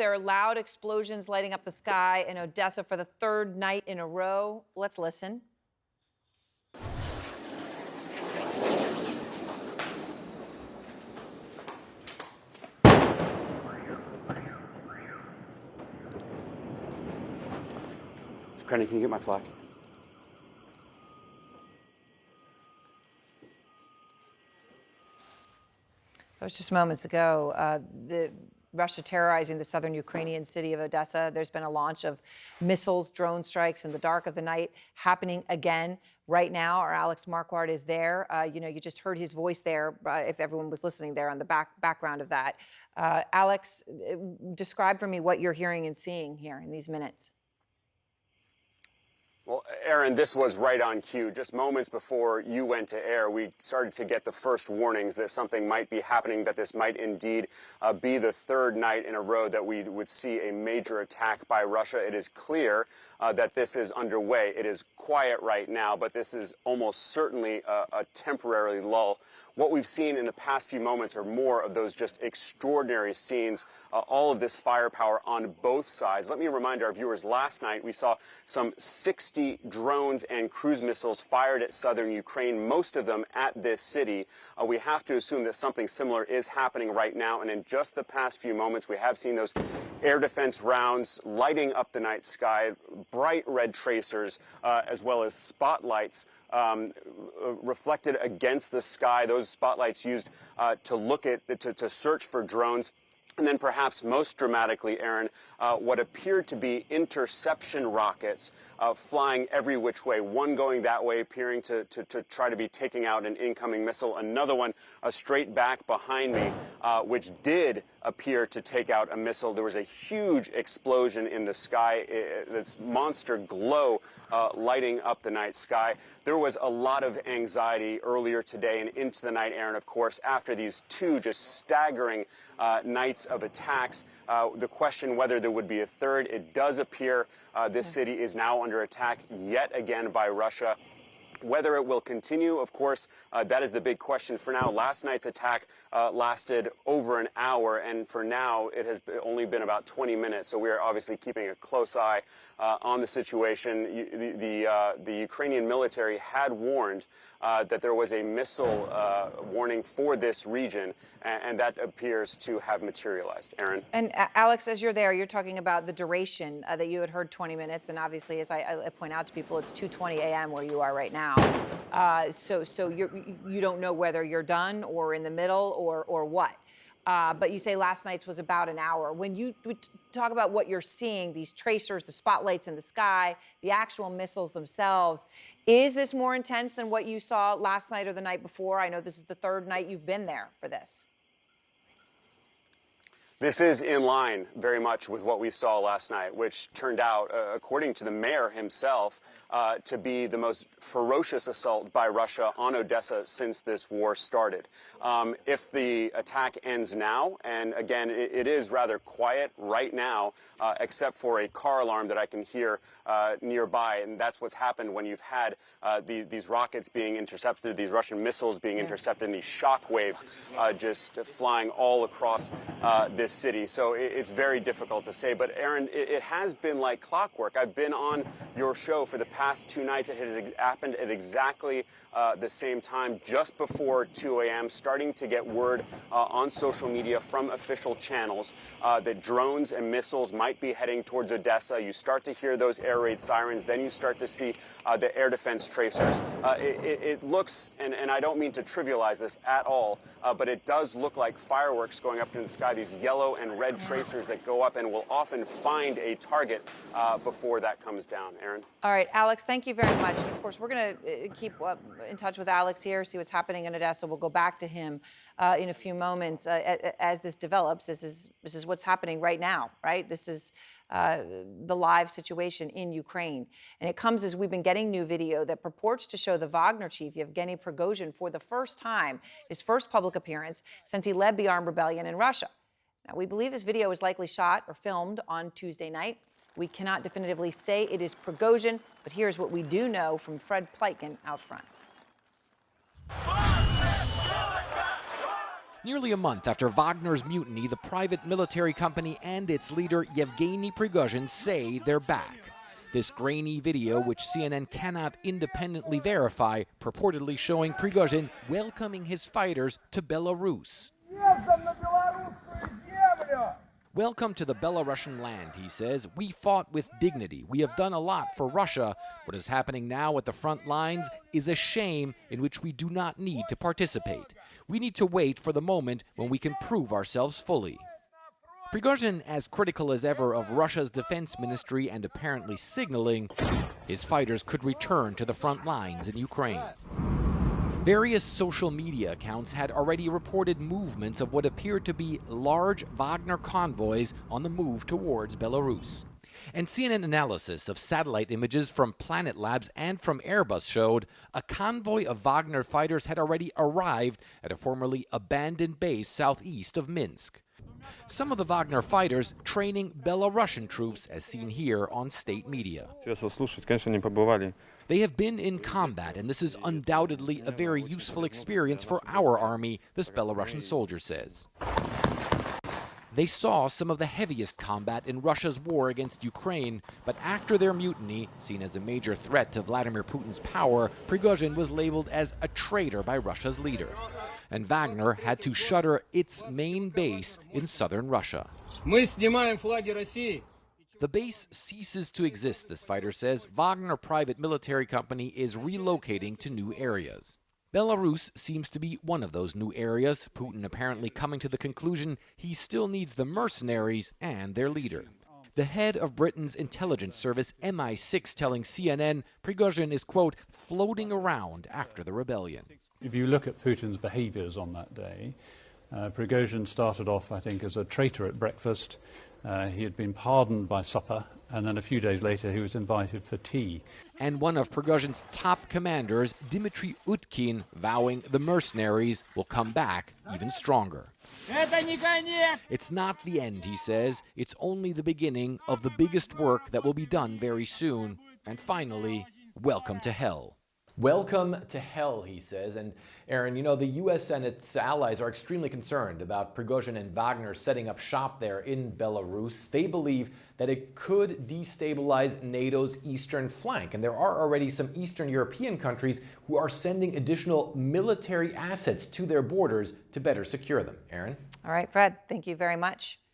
There are loud explosions lighting up the sky in Odessa for the third night in a row. Let's listen. Brendan, can you get my flak? That was just moments ago. Russia terrorizing the southern Ukrainian city of Odessa. There's been a launch of missiles, drone strikes in the dark of the night happening again right now. Our Alex Marquardt is there. You just heard his voice there, if everyone was listening there on the background of that. Alex, describe for me what you're hearing and seeing here in these minutes. Well, Aaron, this was right on cue. Just moments before you went to air, we started to get the first warnings that something might be happening, that this might indeed be the third night in a row that we would see a major attack by Russia. It is clear that this is underway. It is quiet right now, but this is almost certainly a temporary lull. What we've seen in the past few moments are more of those just extraordinary scenes, all of this firepower on both sides. Let me remind our viewers, last night we saw some 60 drones and cruise missiles fired at southern Ukraine, most of them at this city. We have to assume that something similar is happening right now, and in just the past few moments we have seen those air defense rounds lighting up the night sky, bright red tracers, as well as spotlights reflected against the sky. Those spotlights used to search for drones. And then perhaps most dramatically, Aaron, what appeared to be interception rockets flying every which way. One going that way, appearing to try to be taking out an incoming missile. Another one straight back behind me, which did appear to take out a missile. There was a huge explosion in the sky, this monster glow lighting up the night sky. There was a lot of anxiety earlier today and into the night, Aaron, of course, after these two just staggering nights of attacks. The question whether there would be a third, it does appear this city is now under attack yet again by Russia. Whether it will continue, of course, that is the big question for now. Last night's attack lasted over an hour, and for now it has only been about 20 minutes. So we are obviously keeping a close eye on the situation. The Ukrainian military had warned that there was a missile warning for this region, and that appears to have materialized. Aaron? And Alex, as you're there, you're talking about the duration that you had heard 20 minutes. And obviously, as I point out to people, it's 2:20 a.m. where you are right now. So you don't know whether you're done or in the middle or what. But you say last night's was about an hour. When you talk about what you're seeing, these tracers, the spotlights in the sky, the actual missiles themselves, is this more intense than what you saw last night or the night before? I know this is the third night you've been there for this. This is in line very much with what we saw last night, which turned out, according to the mayor himself, to be the most ferocious assault by Russia on Odessa since this war started. If the attack ends now, and again, it is rather quiet right now, except for a car alarm that I can hear nearby, and that's what's happened when you've had these rockets being intercepted, these Russian missiles being intercepted, and these shock waves just flying all across this city. So it's very difficult to say. But Aaron, it has been like clockwork. I've been on your show for the past two nights. It has happened at exactly the same time, just before 2 a.m., starting to get word on social media from official channels that drones and missiles might be heading towards Odessa. You start to hear those air raid sirens. Then you start to see the air defense tracers. It looks, and I don't mean to trivialize this at all, but it does look like fireworks going up into the sky, these yellow and red tracers that go up and will often find a target before that comes down. Aaron? All right, Alex, thank you very much. And of course, we're going to keep in touch with Alex here, see what's happening in Odessa. We'll go back to him in a few moments as this develops. This is what's happening right now, right? This is the live situation in Ukraine. And it comes as we've been getting new video that purports to show the Wagner chief, Yevgeny Prigozhin, for the first time, his first public appearance since he led the armed rebellion in Russia. Now, we believe this video was likely shot or filmed on Tuesday night. We cannot definitively say it is Prigozhin, but here's what we do know from Fred Pleitgen out front. Nearly a month after Wagner's mutiny, the private military company and its leader Yevgeny Prigozhin say they're back. This grainy video, which CNN cannot independently verify, purportedly showing Prigozhin welcoming his fighters to Belarus. Welcome to the Belarusian land, he says. We fought with dignity. We have done a lot for Russia. What is happening now at the front lines is a shame in which we do not need to participate. We need to wait for the moment when we can prove ourselves fully. Prigozhin as critical as ever of Russia's defense ministry and apparently signaling his fighters could return to the front lines in Ukraine. Various social media accounts had already reported movements of what appeared to be large Wagner convoys on the move towards Belarus. And CNN analysis of satellite images from Planet Labs and from Airbus showed a convoy of Wagner fighters had already arrived at a formerly abandoned base southeast of Minsk. Some of the Wagner fighters training Belarusian troops, as seen here on state media. They have been in combat, and this is undoubtedly a very useful experience for our army, this Belarusian soldier says. They saw some of the heaviest combat in Russia's war against Ukraine, but after their mutiny, seen as a major threat to Vladimir Putin's power, Prigozhin was labeled as a traitor by Russia's leader. And Wagner had to shutter its main base in southern Russia. The base ceases to exist, this fighter says. Wagner private military company is relocating to new areas. Belarus seems to be one of those new areas, Putin apparently coming to the conclusion he still needs the mercenaries and their leader. The head of Britain's intelligence service, MI6, telling CNN Prigozhin is, quote, floating around after the rebellion. If you look at Putin's behaviors on that day, Prigozhin started off, I think, as a traitor at breakfast. He had been pardoned by supper, and then a few days later he was invited for tea. And one of Prigozhin's top commanders, Dmitry Utkin, vowing the mercenaries will come back even stronger. It's not the end, he says. It's only the beginning of the biggest work that will be done very soon. And finally, welcome to hell. Welcome to hell, he says. And Aaron, you know, the U.S. and its allies are extremely concerned about Prigozhin and Wagner setting up shop there in Belarus. They believe that it could destabilize NATO's eastern flank. And there are already some Eastern European countries who are sending additional military assets to their borders to better secure them. Aaron? All right, Fred, thank you very much.